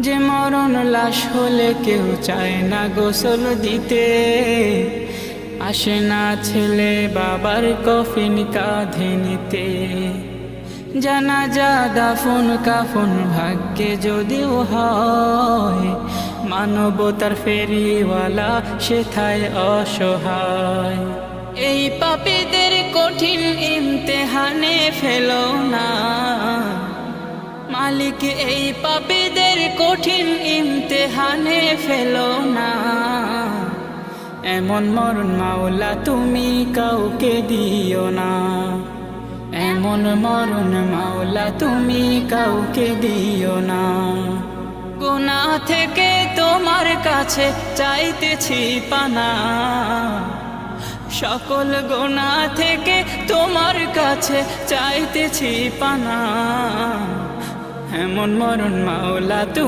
যে মরণ লাশ হলে কেউ চায় না গোসল দিতে, আসে না ছেলে বাবার কফিন কাঁধে নিতে। জানাজা দাফন কাফন ভাগ্যে যদিও হয়, মানবতার ফেরিওয়ালা সেথায় অসহায়। এই পাপীদের কঠিন ইমতেহানে ফেলো না মালিক, এই পাপীদের কঠিন ইমতেহানে ফেলো না। এমন মরণ মাওলা তুমি কাউকে দিও না, এমন মরণ মাওলা তুমি কাউকে দিও না। গুনাহ থেকে তোমার কাছে চাইতেছি পানা, সকল গুনাহ থেকে তোমার কাছে চাইতেছি পানা। এমন মরণ মাওলা তুমি